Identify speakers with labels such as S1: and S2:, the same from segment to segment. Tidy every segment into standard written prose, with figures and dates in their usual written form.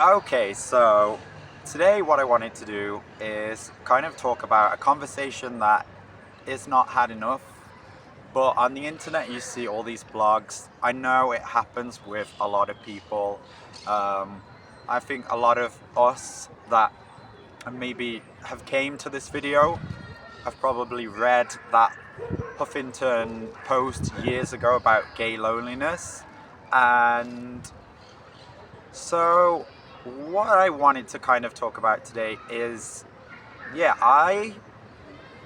S1: Okay, so today what I wanted to do is kind of talk about a conversation that is not had enough, but on the internet you see all these blogs. I know it happens with a lot of people. Um, I think a lot of us that maybe have came to this video have probably read that Huffington Post years ago about gay loneliness. And so what I wanted to kind of talk about today is, yeah, I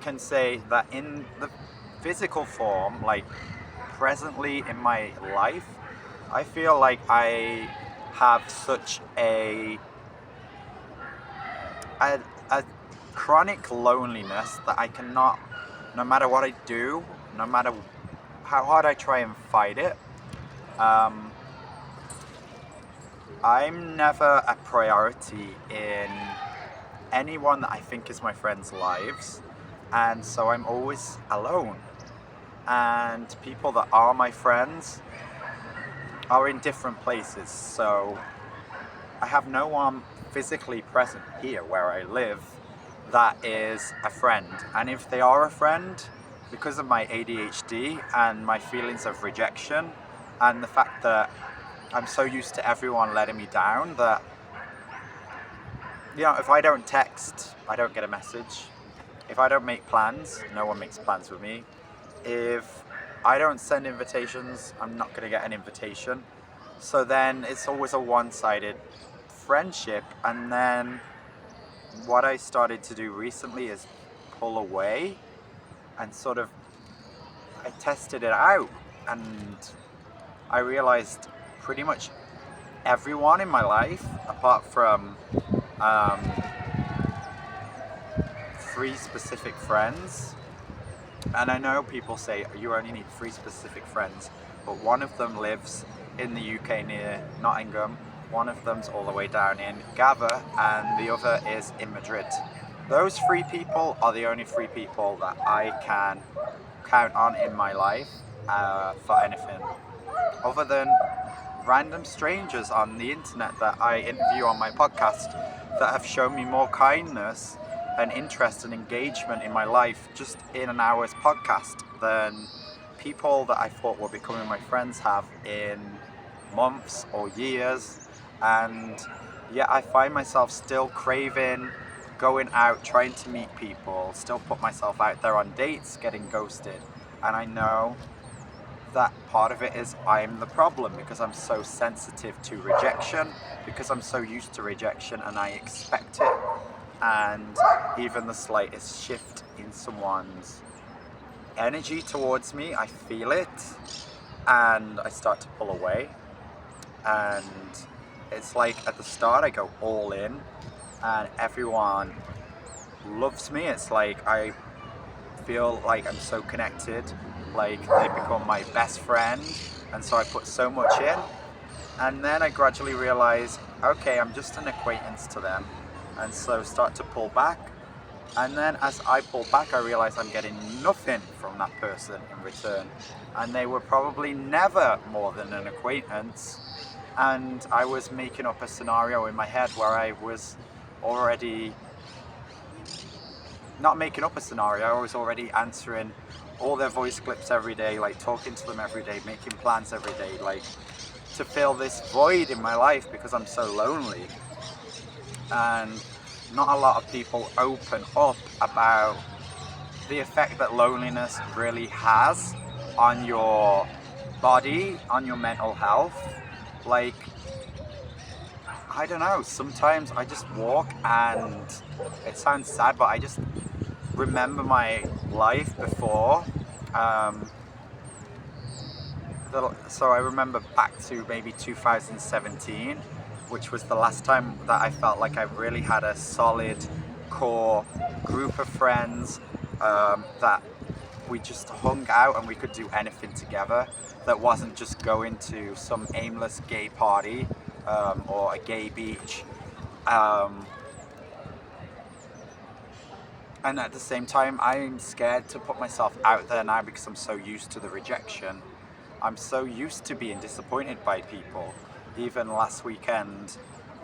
S1: can say that in the physical form, like presently in my life, I feel like I have such a chronic loneliness that I cannot, no matter what I do, no matter how hard I try and fight it, um, I'm never a priority in anyone that I think is my friends' lives, and so I'm always alone. And people that are my friends are in different places, so I have no one physically present here where I live that is a friend. And if they are a friend, because of my ADHD and my feelings of rejection and the fact that I'm so used to everyone letting me down that, if I don't text, I don't get a message. If I don't make plans, no one makes plans with me. If I don't send invitations, I'm not going to get an invitation. So then it's always a one-sided friendship. And then what I started to do recently is pull away and sort of, I tested it out and I realized pretty much everyone in my life, apart from um, 3 specific friends. And I know people say you only need 3 specific friends, but one of them lives in the UK near Nottingham, one of them's all the way down in Gava, and the other is in Madrid. Those 3 people are the only 3 people that I can count on in my life for anything. Other than random strangers on the internet that I interview on my podcast that have shown me more kindness and interest and engagement in my life just in an hour's podcast than people that I thought were becoming my friends have in months or years. And yet I find myself still craving going out, trying to meet people, still put myself out there on dates, getting ghosted. And I know that part of it is I'm the problem because I'm so sensitive to rejection, because I'm so used to rejection and I expect it. And even the slightest shift in someone's energy towards me, I feel it and I start to pull away. And it's like at the start I go all in and everyone loves me. It's like I feel like I'm so connected, like they become my best friend, and so I put so much in. And then I gradually realize, okay, I'm just an acquaintance to them, and so start to pull back. And then as I pull back, I realize I'm getting nothing from that person in return, and they were probably never more than an acquaintance. And I was making up a scenario in my head where I was already not making up a scenario, I was already answering all their voice clips every day, like talking to them every day, making plans every day, like to fill this void in my life because I'm so lonely. And not a lot of people open up about the effect that loneliness really has on your body, on your mental health. Like, I don't know, sometimes I just walk and it sounds sad, but I just remember my life before. So I remember back to maybe 2017, which was the last time that I felt like I really had a solid core group of friends that we just hung out and we could do anything together. That wasn't just going to some aimless gay party or a gay beach. And at the same time, I'm scared to put myself out there now because I'm so used to the rejection. I'm so used to being disappointed by people. Even last weekend,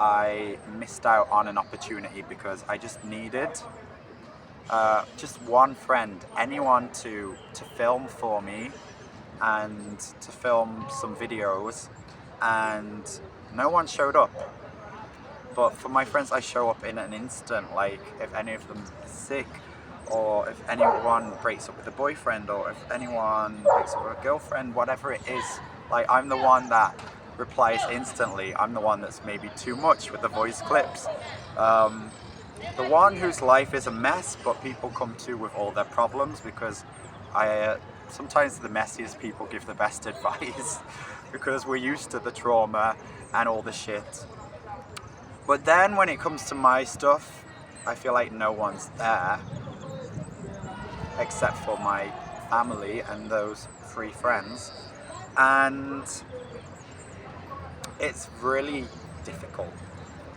S1: I missed out on an opportunity because I just needed just one friend, anyone to film for me and to film some videos, and no one showed up. But for my friends, I show up in an instant. Like if any of them is sick, or if anyone breaks up with a boyfriend, or if anyone breaks up with a girlfriend, whatever it is, like I'm the one that replies instantly. I'm the one that's maybe too much with the voice clips. The one whose life is a mess, but people come to with all their problems, because sometimes the messiest people give the best advice because we're used to the trauma and all the shit. But then when it comes to my stuff, I feel like no one's there except for my family and those 3 friends. And it's really difficult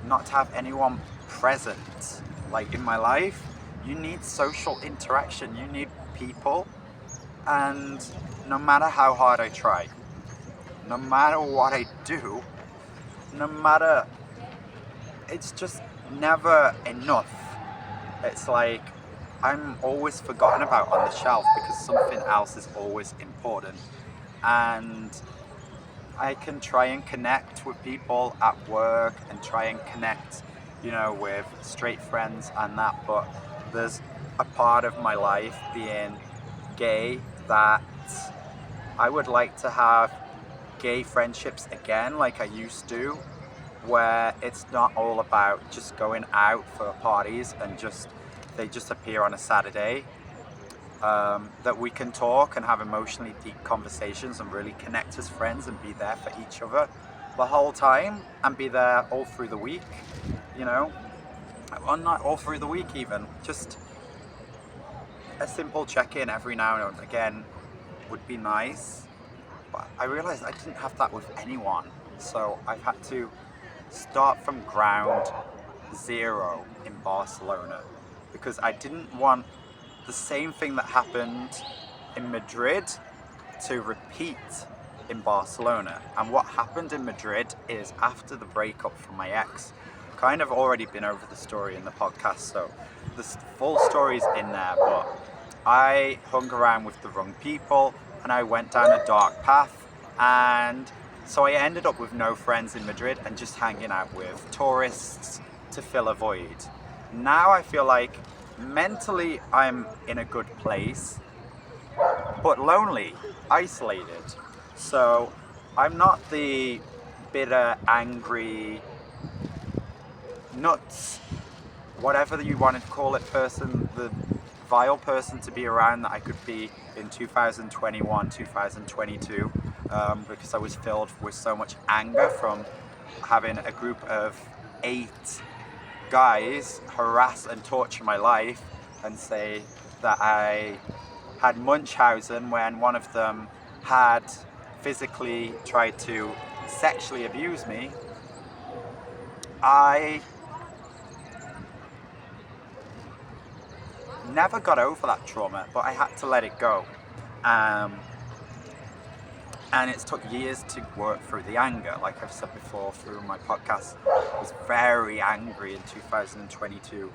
S1: not to have anyone present. Like in my life, you need social interaction, you need people. And no matter how hard I try, no matter what I do, no matter, it's just never enough. It's like I'm always forgotten about on the shelf because something else is always important. And I can try and connect with people at work and try and connect, with straight friends and that, but there's a part of my life being gay that I would like to have gay friendships again like I used to, where it's not all about just going out for parties and they just appear on a Saturday. That we can talk and have emotionally deep conversations and really connect as friends and be there for each other the whole time and be there all through the week, well, not all through the week even, just a simple check-in every now and again would be nice. But I realized I didn't have that with anyone, so I've had to start from ground zero in Barcelona because I didn't want the same thing that happened in Madrid to repeat in Barcelona. And what happened in Madrid is, after the breakup from my ex, kind of already been over the story in the podcast, so the full story's in there, but I hung around with the wrong people and I went down a dark path, and so I ended up with no friends in Madrid and just hanging out with tourists to fill a void. Now I feel like mentally I'm in a good place, but lonely, isolated. So I'm not the bitter, angry, nuts, whatever you want to call it, person, the vile person to be around that I could be in 2021, 2022, because I was filled with so much anger from having a group of 8 guys harass and torture my life and say that I had Munchausen when one of them had physically tried to sexually abuse me. I never got over that trauma, but I had to let it go. And it's took years to work through the anger. Like I've said before through my podcast, I was very angry in 2022.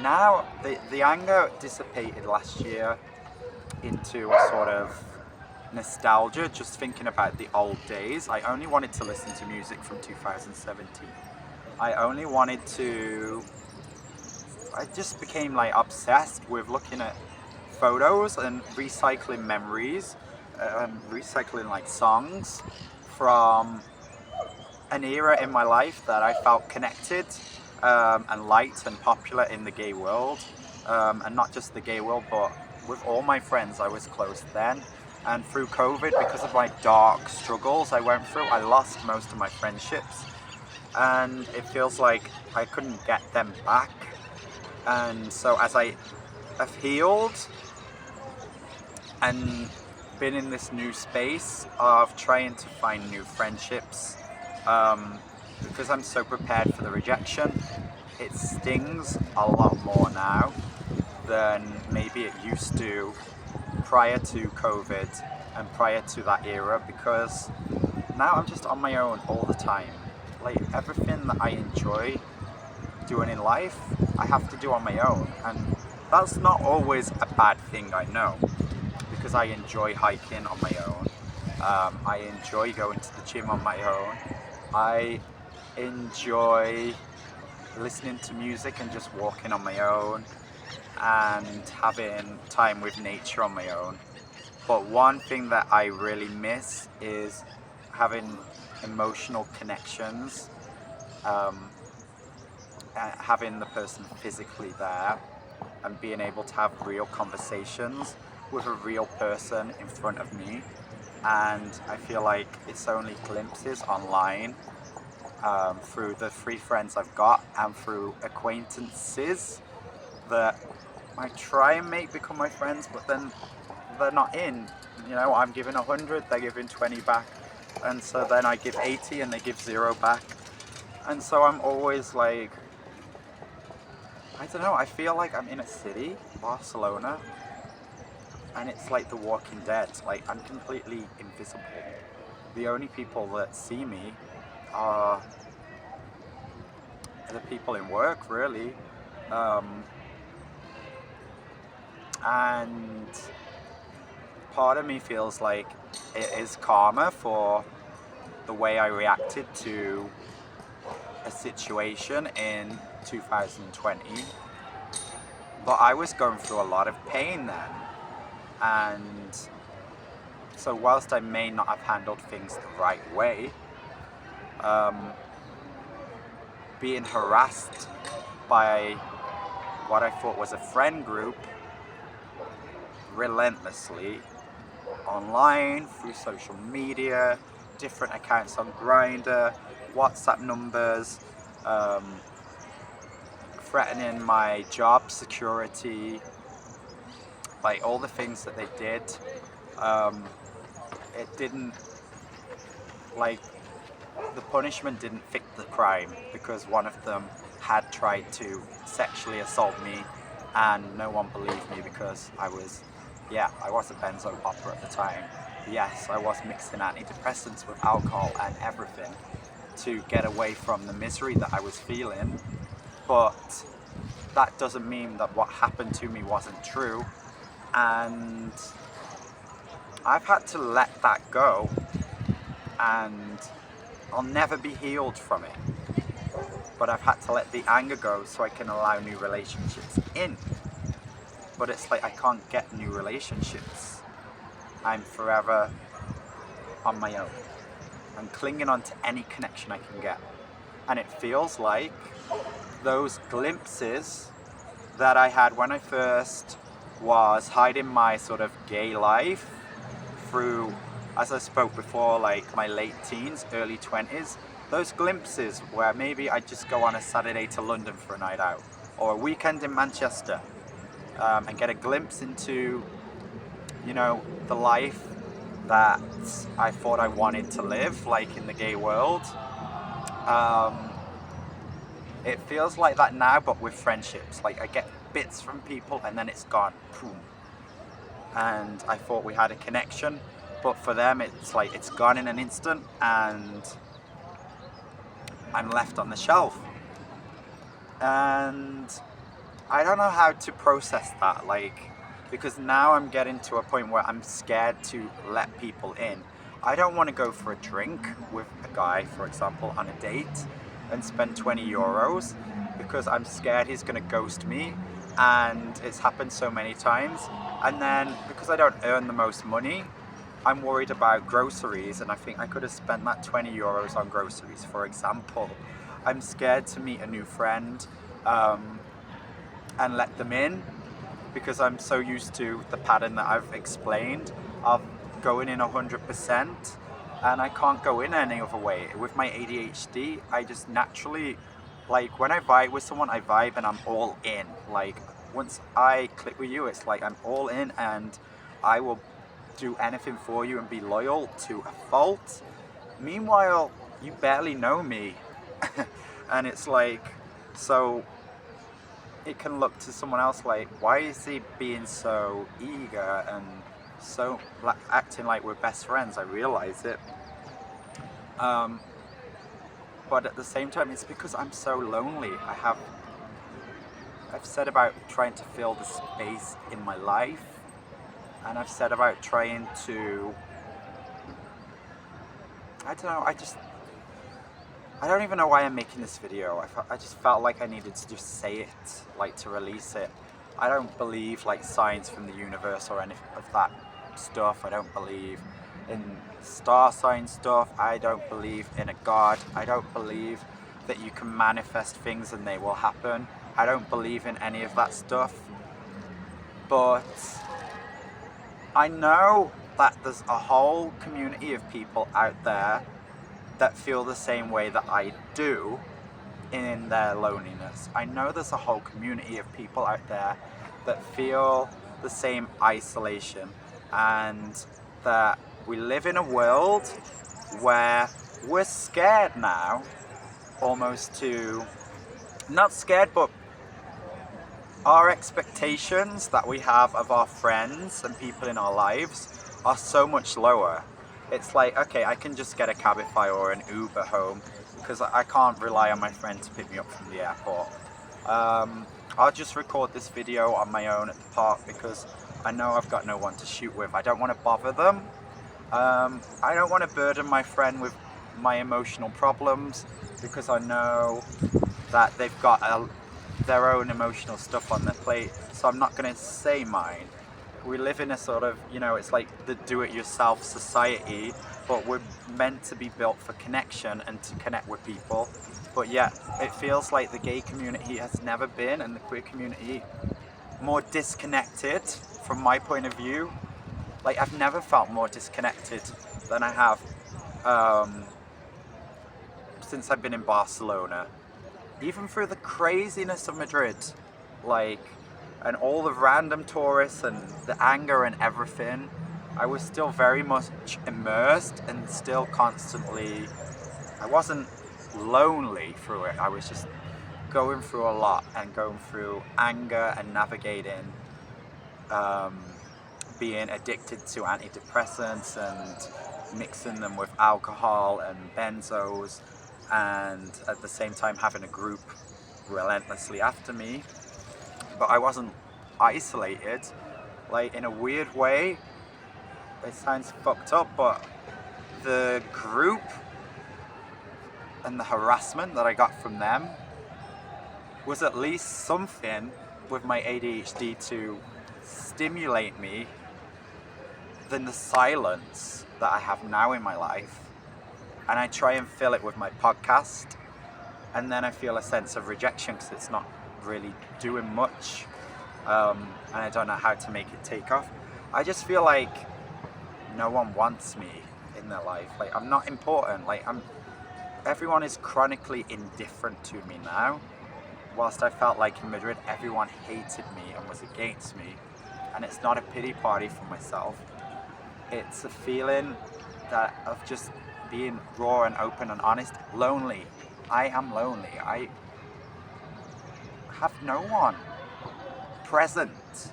S1: Now the anger dissipated last year into a sort of nostalgia, just thinking about the old days. I only wanted to listen to music from 2017. I just became like obsessed with looking at photos and recycling memories, recycling like songs from an era in my life that I felt connected and liked and popular in the gay world, and not just the gay world, but with all my friends I was close then. And through COVID, because of my dark struggles I went through, I lost most of my friendships, and it feels like I couldn't get them back. And so as I have healed and been in this new space of trying to find new friendships, because I'm so prepared for the rejection, it stings a lot more now than maybe it used to prior to COVID and prior to that era, because now I'm just on my own all the time. Like everything that I enjoy doing in life, I have to do on my own, and that's not always a bad thing, I know, because I enjoy hiking on my own. I enjoy going to the gym on my own. I enjoy listening to music and just walking on my own and having time with nature on my own. But one thing that I really miss is having emotional connections, um, having the person physically there and being able to have real conversations with a real person in front of me. And I feel like it's only glimpses online, through the 3 friends I've got and through acquaintances that I try and make become my friends, but then they're not in. You know, I'm giving 100, they're giving 20 back, and so then I give 80 and they give 0 back. And so I'm always like, I don't know, I feel like I'm in a city, Barcelona, and it's like The Walking Dead. Like, I'm completely invisible. The only people that see me are the people in work, really. Um, and part of me feels like it is karma for the way I reacted to a situation in 2020. But I was going through a lot of pain then. And so whilst I may not have handled things the right way, um, being harassed by what I thought was a friend group relentlessly online, through social media, different accounts on Grindr, WhatsApp numbers, threatening my job security, like all the things that they did. It didn't, like, the punishment didn't fit the crime, because one of them had tried to sexually assault me and no one believed me because I was a benzo popper at the time. Yes, I was mixing antidepressants with alcohol and everything to get away from the misery that I was feeling, but that doesn't mean that what happened to me wasn't true, and I've had to let that go, and I'll never be healed from it, but I've had to let the anger go so I can allow new relationships in. But it's like I can't get new relationships. I'm forever on my own. I'm clinging on to any connection I can get. And it feels like those glimpses that I had when I first was hiding my sort of gay life through, as I spoke before, like my late teens, early 20s, those glimpses where maybe I'd just go on a Saturday to London for a night out, or a weekend in Manchester, and get a glimpse into, you know, the life that I thought I wanted to live, like in the gay world. It feels like that now, but with friendships. Like I get bits from people and then it's gone, boom. And I thought we had a connection, but for them it's like it's gone in an instant and I'm left on the shelf. And I don't know how to process that, like, because now I'm getting to a point where I'm scared to let people in. I don't want to go for a drink with a guy, for example, on a date and spend 20 euros because I'm scared he's going to ghost me, and it's happened so many times. And then because I don't earn the most money, I'm worried about groceries, and I think I could have spent that 20 euros on groceries, for example. I'm scared to meet a new friend and let them in, because I'm so used to the pattern that I've explained of going in 100%, and I can't go in any other way. With my ADHD, I just naturally, like when I vibe with someone, I vibe and I'm all in. Like once I click with you, it's like I'm all in and I will do anything for you and be loyal to a fault. Meanwhile, you barely know me. And it's like, so it can look to someone else like, why is he being so eager and so acting like we're best friends? I realize it. But at the same time, it's because I'm so lonely. I've said about trying to fill the space in my life, and I've said about trying to, I don't know, I don't even know why I'm making this video. I just felt like I needed to just say it, like to release it. I don't believe like signs from the universe or any of that stuff. I don't believe in star sign stuff. I don't believe in a God. I don't believe that you can manifest things and they will happen. I don't believe in any of that stuff. But I know that there's a whole community of people out there that feel the same way that I do in their loneliness. I know there's a whole community of people out there that feel the same isolation, and that we live in a world where we're scared now, almost to, not scared, but our expectations that we have of our friends and people in our lives are so much lower. It's like, okay, I can just get a Cabify or an Uber home because I can't rely on my friend to pick me up from the airport. I'll just record this video on my own at the park because I know I've got no one to shoot with. I don't want to bother them. I don't want to burden my friend with my emotional problems because I know that they've got their own emotional stuff on their plate, so I'm not going to say mine. We live in a sort of, it's like the do-it-yourself society, but we're meant to be built for connection and to connect with people. But yet, it feels like the gay community has never been, and the queer community, more disconnected from my point of view. Like, I've never felt more disconnected than I have since I've been in Barcelona. Even through the craziness of Madrid, like, and all the random tourists and the anger and everything, I was still very much immersed and still constantly, I wasn't lonely through it. I was just going through a lot and going through anger and navigating being addicted to antidepressants and mixing them with alcohol and benzos, and at the same time having a group relentlessly after me. But I wasn't isolated. Like, in a weird way, it sounds fucked up, but the group and the harassment that I got from them was at least something with my ADHD to stimulate me than the silence that I have now in my life. And I try and fill it with my podcast, and then I feel a sense of rejection because it's not really doing much, and I don't know how to make it take off. I just feel like no one wants me in their life. Like, I'm not important. Like, everyone is chronically indifferent to me now. Whilst I felt like in Madrid everyone hated me and was against me, and it's not a pity party for myself. It's a feeling that of just being raw and open and honest. Lonely. I am lonely. I have no one present.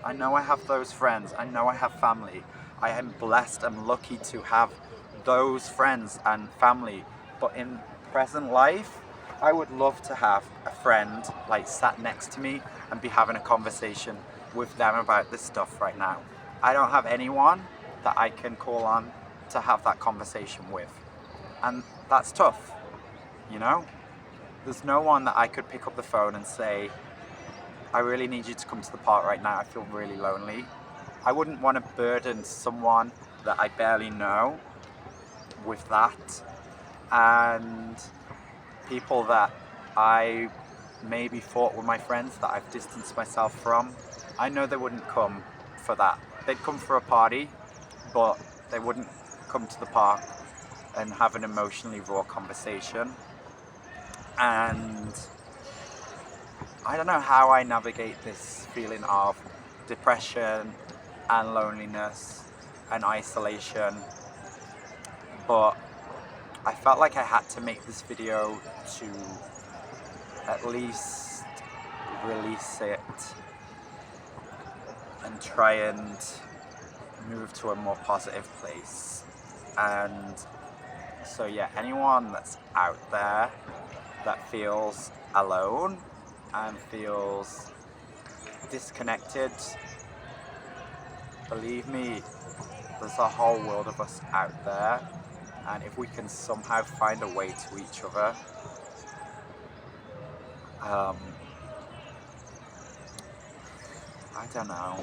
S1: I know I have those friends. I know I have family. I am blessed and lucky to have those friends and family. But in present life, I would love to have a friend like sat next to me and be having a conversation with them about this stuff right now. I don't have anyone that I can call on to have that conversation with. And that's tough, you know? There's no one that I could pick up the phone and say, I really need you to come to the park right now, I feel really lonely. I wouldn't want to burden someone that I barely know with that. And people that I maybe thought were my friends that I've distanced myself from, I know they wouldn't come for that. They'd come for a party, but they wouldn't come to the park and have an emotionally raw conversation. And I don't know how I navigate this feeling of depression and loneliness and isolation, but I felt like I had to make this video to at least release it and try and move to a more positive place. And So yeah, anyone that's out there that feels alone and feels disconnected, believe me, there's a whole world of us out there, and if we can somehow find a way to each other, I don't know.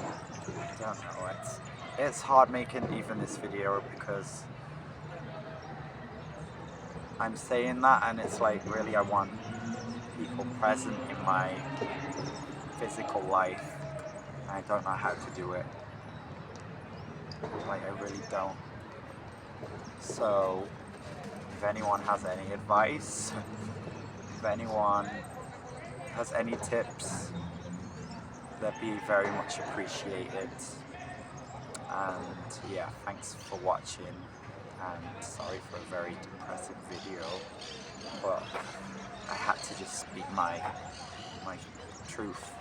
S1: It's hard making even this video because I'm saying that and it's like really I want people present in my physical life and I don't know how to do it. Like I really don't. So if anyone has any advice, if anyone has any tips, they'd be very much appreciated. And yeah, thanks for watching, and sorry for a very depressing video, but I had to just speak my truth.